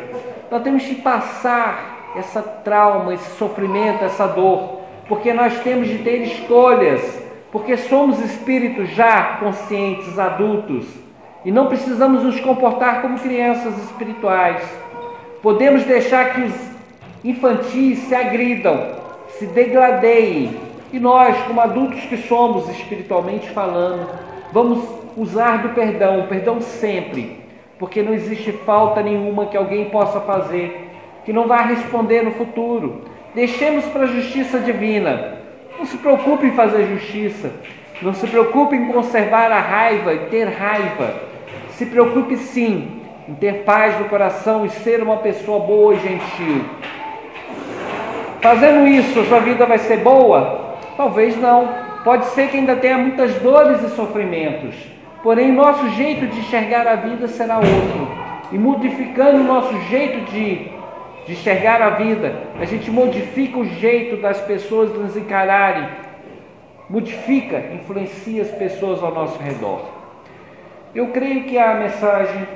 Nós temos que passar essa trauma, esse sofrimento, essa dor, porque nós temos de ter escolhas, porque somos espíritos já conscientes, adultos, e não precisamos nos comportar como crianças espirituais. Podemos deixar que os infantis se agridam, se degradeiem, e nós, como adultos que somos espiritualmente falando, vamos usar do perdão, o perdão sempre, porque não existe falta nenhuma que alguém possa fazer que não vá responder no futuro. Deixemos para a justiça divina. Não se preocupe em fazer justiça, não se preocupe em conservar a raiva e ter raiva. Se preocupe sim em ter paz no coração e ser uma pessoa boa e gentil. Fazendo isso, a sua vida vai ser boa? Talvez não. Pode ser que ainda tenha muitas dores e sofrimentos. Porém, nosso jeito de enxergar a vida será outro. E modificando o nosso jeito de enxergar a vida, a gente modifica o jeito das pessoas nos encararem. Modifica, influencia as pessoas ao nosso redor. Eu creio que a mensagem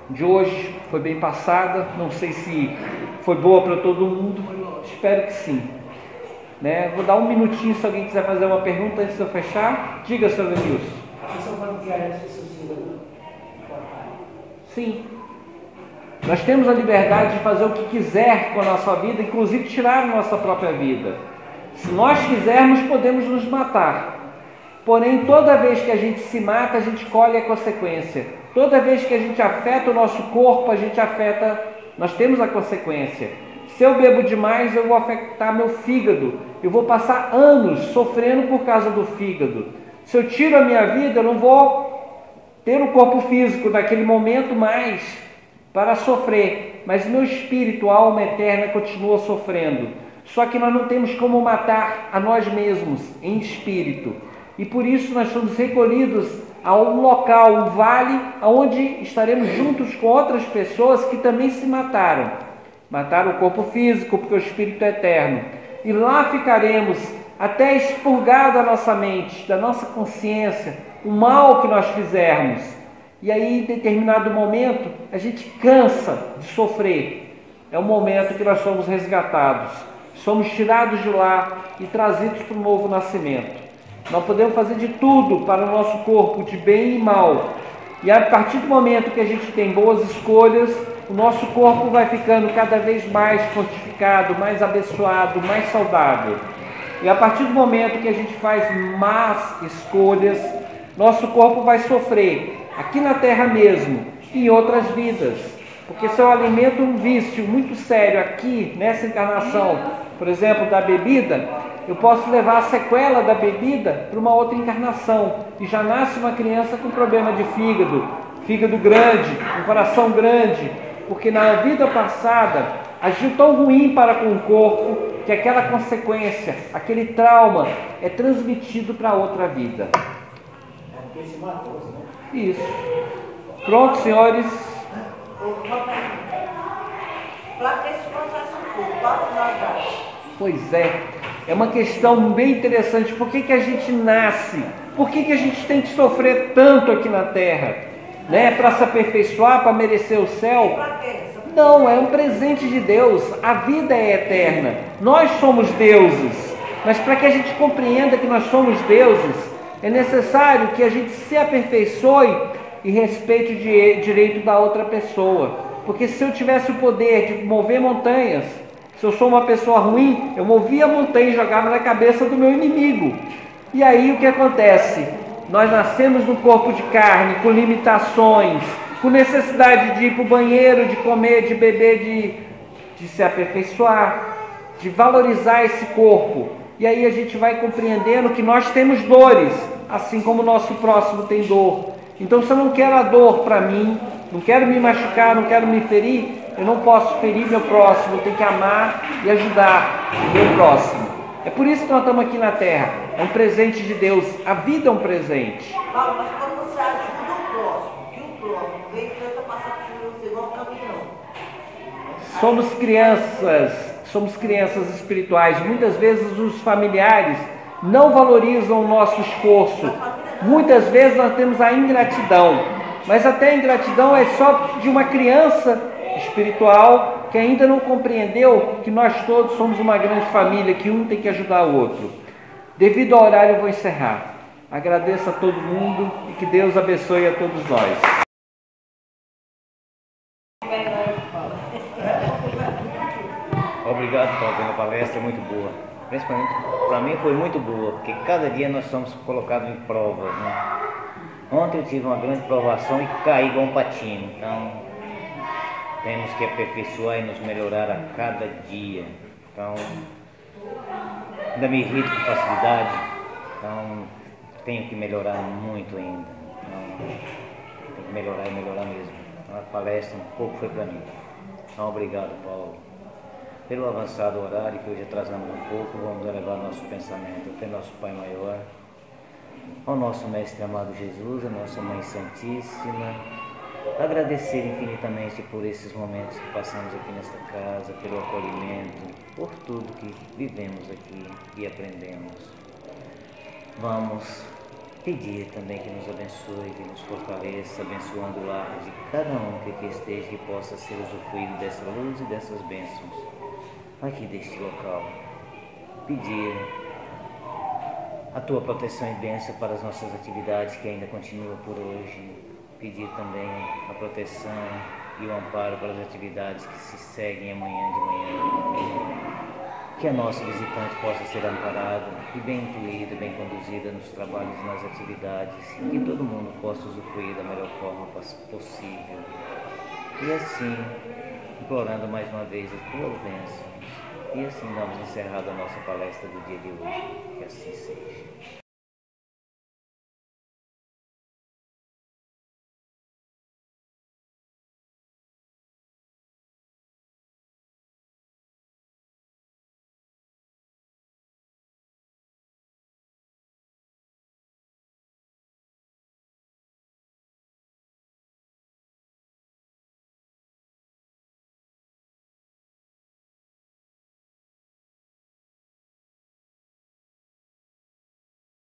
de hoje foi bem passada. Não sei se foi boa para todo mundo. Espero que sim. Vou dar um minutinho se alguém quiser fazer uma pergunta antes de eu fechar. Diga, Sr. Denilson. Sim. Nós temos a liberdade de fazer o que quiser com a nossa vida, inclusive tirar a nossa própria vida. Se nós quisermos, podemos nos matar. Porém, toda vez que a gente se mata, a gente colhe a consequência. Toda vez que a gente afeta o nosso corpo, nós temos a consequência. Se eu bebo demais, eu vou afetar meu fígado. Eu vou passar anos sofrendo por causa do fígado. Se eu tiro a minha vida, eu não vou ter o corpo físico naquele momento mais para sofrer. Mas meu espírito, a alma eterna, continua sofrendo. Só que nós não temos como matar a nós mesmos em espírito. E por isso nós somos recolhidos a um local, um vale, onde estaremos juntos com outras pessoas que também se mataram. Mataram o corpo físico, porque o espírito é eterno. E lá ficaremos até expurgar da nossa mente, da nossa consciência, o mal que nós fizermos. E aí, em determinado momento, a gente cansa de sofrer. É o momento que nós somos resgatados. Somos tirados de lá e trazidos para um novo nascimento. Nós podemos fazer de tudo para o nosso corpo, de bem e mal. E a partir do momento que a gente tem boas escolhas, o nosso corpo vai ficando cada vez mais fortificado, mais abençoado, mais saudável. E a partir do momento que a gente faz más escolhas, nosso corpo vai sofrer, aqui na Terra mesmo, e em outras vidas. Porque se eu alimento um vício muito sério aqui, nessa encarnação, por exemplo, da bebida, eu posso levar a sequela da bebida para uma outra encarnação. E já nasce uma criança com problema de fígado grande, um coração grande, porque na vida passada agiu tão ruim para com o corpo que aquela consequência, aquele trauma é transmitido para outra vida. Isso. Pronto, senhores? Pois é uma questão bem interessante. Por que a gente nasce? Por que a gente tem que sofrer tanto aqui na Terra? Para se aperfeiçoar, para merecer o céu? Não, é um presente de Deus. A vida é eterna. Nós somos deuses. Mas para que a gente compreenda que nós somos deuses, é necessário que a gente se aperfeiçoe e respeite o direito da outra pessoa. Porque se eu tivesse o poder de mover montanhas, se eu sou uma pessoa ruim, eu movia a montanha e jogava na cabeça do meu inimigo. E aí o que acontece? Nós nascemos num corpo de carne, com limitações, com necessidade de ir para o banheiro, de comer, de beber, de se aperfeiçoar, de valorizar esse corpo. E aí a gente vai compreendendo que nós temos dores, assim como o nosso próximo tem dor. Então, se eu não quero a dor para mim, não quero me machucar, não quero me ferir, eu não posso ferir meu próximo, eu tenho que amar e ajudar o meu próximo. É por isso que nós estamos aqui na Terra. É um presente de Deus. A vida é um presente. Paulo, mas quando você ajuda o próximo, que o próximo vem tenta passar por você igual caminhão. Somos crianças espirituais. Muitas vezes os familiares não valorizam o nosso esforço. Muitas vezes nós temos a ingratidão. Mas até a ingratidão é só de uma criança espiritual que ainda não compreendeu que nós todos somos uma grande família, que um tem que ajudar o outro. Devido ao horário, eu vou encerrar. Agradeço a todo mundo e que Deus abençoe a todos nós. Obrigado, Paulo, pela palestra, muito boa. Principalmente para mim foi muito boa, porque cada dia nós somos colocados em provas, né? Ontem eu tive uma grande provação e caí igual um patinho. Então temos que aperfeiçoar e nos melhorar a cada dia. Então ainda me irrito com facilidade, então tenho que melhorar muito ainda. Então tenho que melhorar e melhorar mesmo. Então, a palestra um pouco foi para mim. Então obrigado, Paulo. Pelo avançado horário, que hoje atrasamos um pouco, vamos elevar nosso pensamento até nosso Pai Maior, ao nosso Mestre amado Jesus, a nossa Mãe Santíssima, agradecer infinitamente por esses momentos que passamos aqui nesta casa, pelo acolhimento, por tudo que vivemos aqui e aprendemos. Vamos pedir também que nos abençoe, que nos fortaleça, abençoando o lar de cada um que aqui esteja, que possa ser usufruído dessa luz e dessas bênçãos aqui deste local. Pedir a tua proteção e bênção para as nossas atividades que ainda continuam por hoje. Pedir também a proteção e o amparo para as atividades que se seguem amanhã de manhã. Que a nossa visitante possa ser amparada e bem incluída, bem conduzida nos trabalhos e nas atividades, e que todo mundo possa usufruir da melhor forma possível. E assim, implorando mais uma vez as tuas bênçãos. E assim damos encerrado a nossa palestra do dia de hoje. Que assim seja.